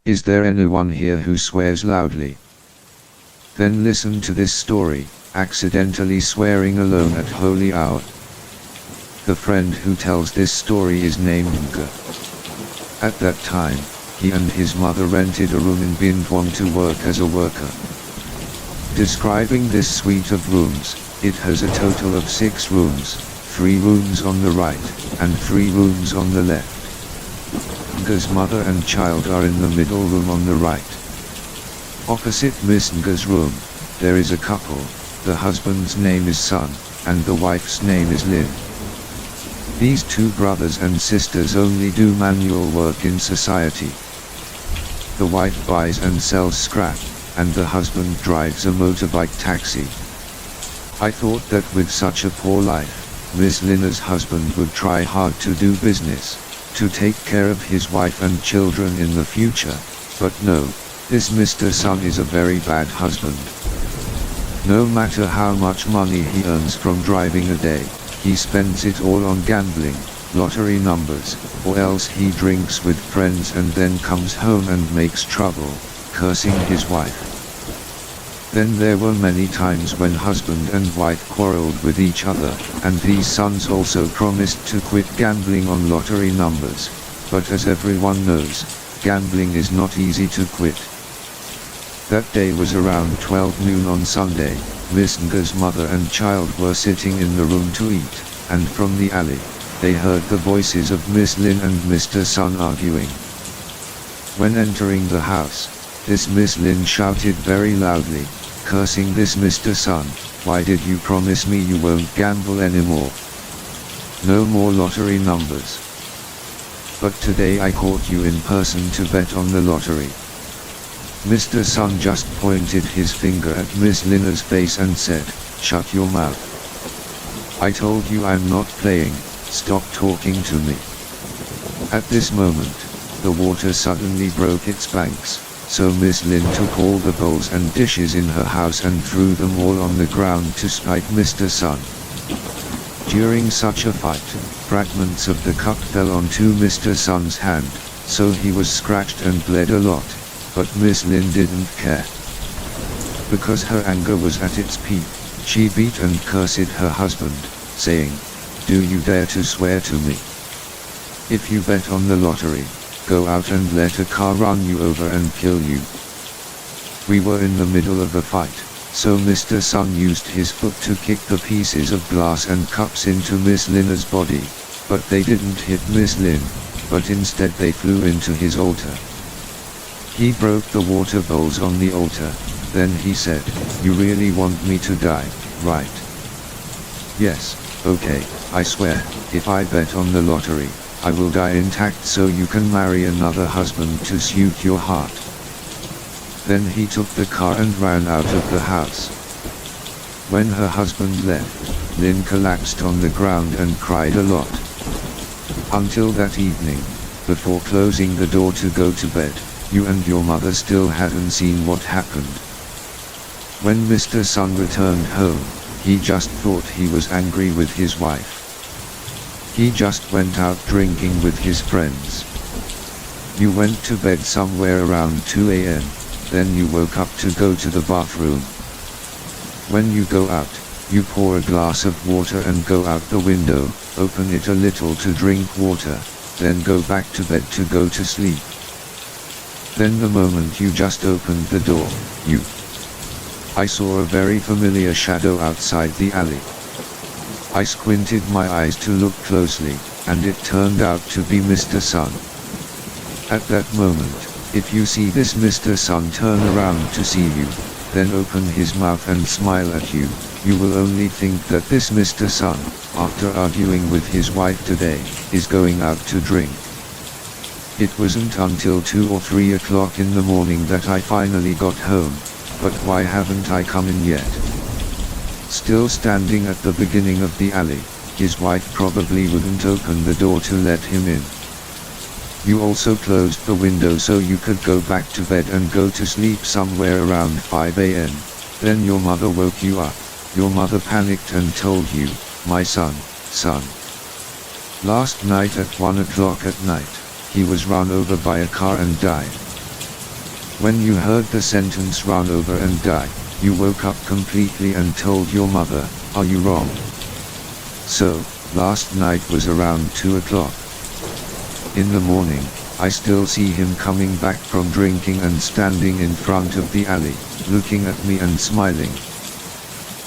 Is there anyone here who swears loudly? Then listen to this story, accidentally swearing alone at holy hour. The friend who tells this story is named Nga. At that time, he and his mother rented a room in Bindwang to work as a worker. Describing this suite of rooms, it has a total of 6 rooms, 3 rooms on the right, and 3 rooms on the left. Nga's mother and child are in the middle room on the right. Opposite Miss Nga's room, there is a couple. The husband's name is Sun, and the wife's name is Lin. These 2 brothers and sisters only do manual work in society. The wife buys and sells scrap, and the husband drives a motorbike taxi. I thought that with such a poor life, Miss Lina's husband would try hard to do business, to take care of his wife and children in the future, but no, this Mr. Sun is a very bad husband. No matter how much money he earns from driving a day, he spends it all on gambling, lottery numbers, or else he drinks with friends and then comes home and makes trouble, cursing his wife. Then there were many times when husband and wife quarreled with each other, and these sons also promised to quit gambling on lottery numbers, but as everyone knows, gambling is not easy to quit. That day was around 12 noon on Sunday. Miss Nga's mother and child were sitting in the room to eat, and from the alley, they heard the voices of Miss Lin and Mr. Sun arguing. When entering the house, this Miss Lin shouted very loudly, cursing this Mr. Sun, "Why did you promise me you won't gamble anymore? No more lottery numbers. But today I caught you in person to bet on the lottery." Mr. Sun just pointed his finger at Miss Lina's face and said, "Shut your mouth. I told you I'm not playing, stop talking to me." At this moment, the water suddenly broke its banks, so Miss Lin took all the bowls and dishes in her house and threw them all on the ground to spite Mr. Sun. During such a fight, fragments of the cup fell onto Mr. Sun's hand, so he was scratched and bled a lot. But Miss Lin didn't care. Because her anger was at its peak, she beat and cursed her husband, saying, "Do you dare to swear to me? If you bet on the lottery, go out and let a car run you over and kill you." We were in the middle of a fight, so Mr. Sun used his foot to kick the pieces of glass and cups into Miss Lina's body, but they didn't hit Miss Lin, but instead they flew into his altar. He broke the water bowls on the altar, then he said, "You really want me to die, right? Yes, okay, I swear, if I bet on the lottery, I will die intact so you can marry another husband to suit your heart." Then he took the car and ran out of the house. When her husband left, Lin collapsed on the ground and cried a lot. Until that evening, before closing the door to go to bed, you and your mother still hadn't seen what happened. When Mr. Sun returned home, he just thought he was angry with his wife. He just went out drinking with his friends. You went to bed somewhere around 2 a.m., then you woke up to go to the bathroom. When you go out, you pour a glass of water and go out the window, open it a little to drink water, then go back to bed to go to sleep. Then the moment you just opened the door, I saw a very familiar shadow outside the alley. I squinted my eyes to look closely, and it turned out to be Mr. Sun. At that moment, if you see this Mr. Sun turn around to see you, then open his mouth and smile at you, you will only think that this Mr. Sun, after arguing with his wife today, is going out to drink. It wasn't until 2 or 3 o'clock in the morning that I finally got home, but why haven't I come in yet? Still standing at the beginning of the alley, his wife probably wouldn't open the door to let him in. You also closed the window so you could go back to bed and go to sleep somewhere around 5 a.m. Then your mother woke you up. Your mother panicked and told you, "My son, last night at 1 o'clock at night, he was run over by a car and died." When you heard the sentence run over and die, you woke up completely and told your mother, are you wrong? So, last night was around 2 o'clock. In the morning, I still see him coming back from drinking and standing in front of the alley, looking at me and smiling.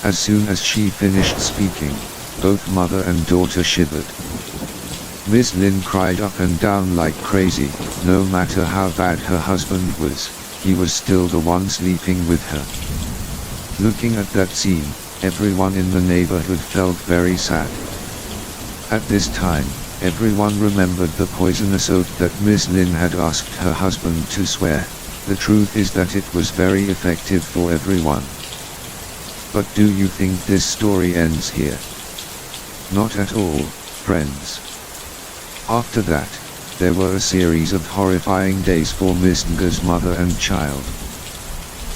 As soon as she finished speaking, both mother and daughter shivered. Miss Lin cried up and down like crazy. No matter how bad her husband was, he was still the one sleeping with her. Looking at that scene, everyone in the neighborhood felt very sad. At this time, everyone remembered the poisonous oath that Miss Lin had asked her husband to swear. The truth is that it was very effective for everyone. But do you think this story ends here? Not at all, friends. After that, there were a series of horrifying days for Miss Ng's mother and child.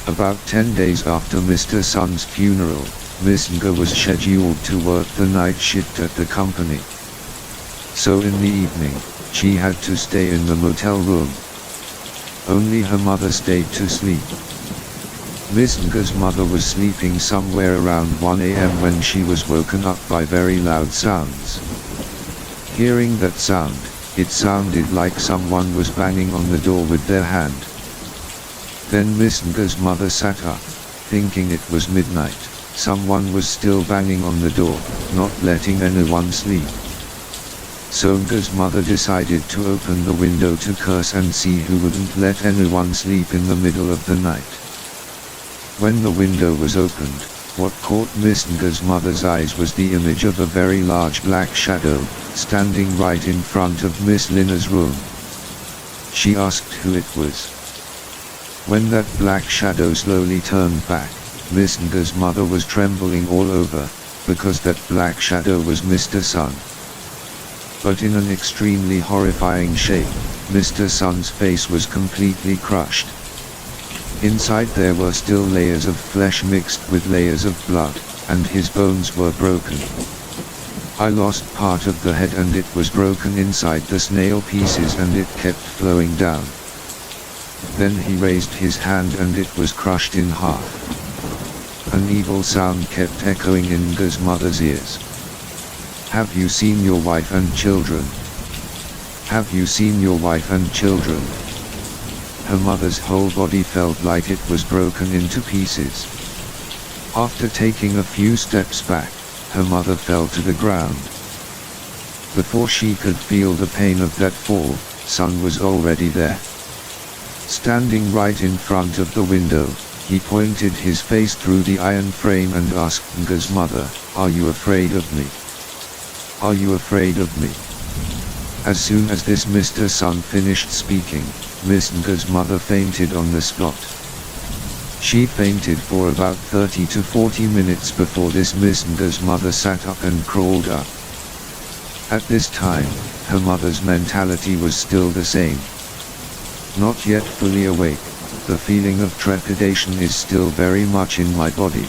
About 10 days after Mr. Sun's funeral, Miss Ng was scheduled to work the night shift at the company. So in the evening, she had to stay in the motel room. Only her mother stayed to sleep. Miss Ng's mother was sleeping somewhere around 1 a.m. when she was woken up by very loud sounds. Hearing that sound, it sounded like someone was banging on the door with their hand. Then Miss Ng's mother sat up, thinking it was midnight. Someone was still banging on the door, not letting anyone sleep. So Ng's mother decided to open the window to curse and see who wouldn't let anyone sleep in the middle of the night. When the window was opened, what caught Miss Ng's mother's eyes was the image of a very large black shadow, standing right in front of Miss Lin's room. She asked who it was. When that black shadow slowly turned back, Miss Ng's mother was trembling all over, because that black shadow was Mr. Sun. But in an extremely horrifying shape, Mr. Sun's face was completely crushed. Inside there were still layers of flesh mixed with layers of blood, and his bones were broken. I lost part of the head and it was broken inside the snail pieces and it kept flowing down. Then he raised his hand and it was crushed in half. An evil sound kept echoing in Ng's mother's ears. Have you seen your wife and children? Have you seen your wife and children? Her mother's whole body felt like it was broken into pieces. After taking a few steps back, her mother fell to the ground. Before she could feel the pain of that fall, Sun was already there. Standing right in front of the window, he pointed his face through the iron frame and asked Ng's mother, "Are you afraid of me? Are you afraid of me?" As soon as this Mr. Sun finished speaking, Miss Ng's mother fainted on the spot. She fainted for about 30 to 40 minutes before this Miss Ng's mother sat up and crawled up. At this time, her mother's mentality was still the same. Not yet fully awake, the feeling of trepidation is still very much in my body.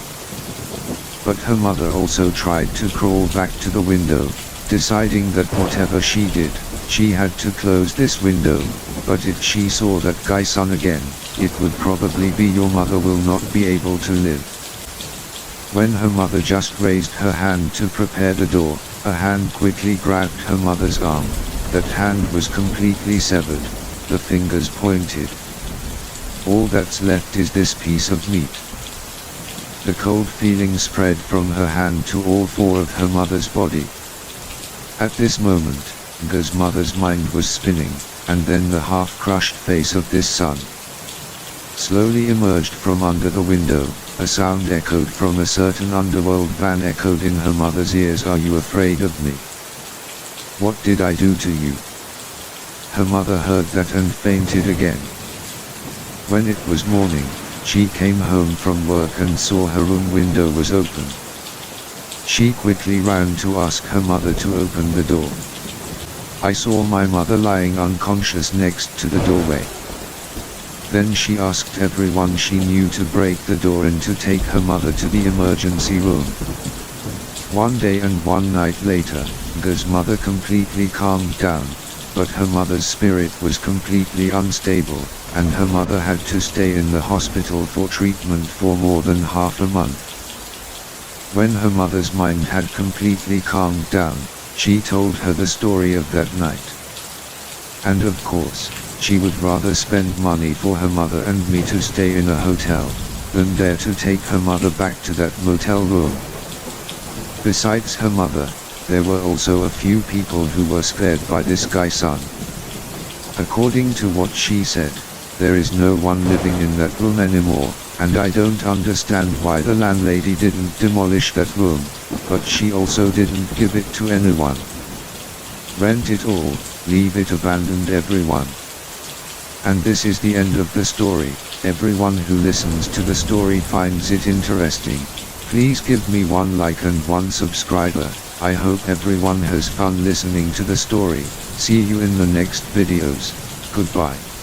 But her mother also tried to crawl back to the window, deciding that whatever she did, she had to close this window, but if she saw that guy Sun again, it would probably be your mother will not be able to live. When her mother just raised her hand to prepare the door, a hand quickly grabbed her mother's arm. That hand was completely severed, the fingers pointed. All that's left is this piece of meat. The cold feeling spread from her hand to all four of her mother's body. At this moment, Ng's mother's mind was spinning, and then the half-crushed face of this Sun slowly emerged from under the window. A sound echoed from a certain underworld van echoed in her mother's ears. "Are you afraid of me? What did I do to you?" Her mother heard that and fainted again. When it was morning, she came home from work and saw her room window was open. She quickly ran to ask her mother to open the door. I saw my mother lying unconscious next to the doorway. Then she asked everyone she knew to break the door and to take her mother to the emergency room. One day and one night later, Ng's mother completely calmed down. but her mother's spirit was completely unstable, and her mother had to stay in the hospital for treatment for more than half a month. When her mother's mind had completely calmed down, she told her the story of that night. And of course, she would rather spend money for her mother and me to stay in a hotel, than dare to take her mother back to that motel room. Besides her mother, there were also a few people who were scared by this guy's son. According to what she said, there is no one living in that room anymore, and I don't understand why the landlady didn't demolish that room, but she also didn't give it to anyone. Rent it all, leave it abandoned everyone. And this is the end of the story. Everyone who listens to the story finds it interesting. Please give me one like and one subscriber. I hope everyone has fun listening to the story. See you in the next videos. Goodbye.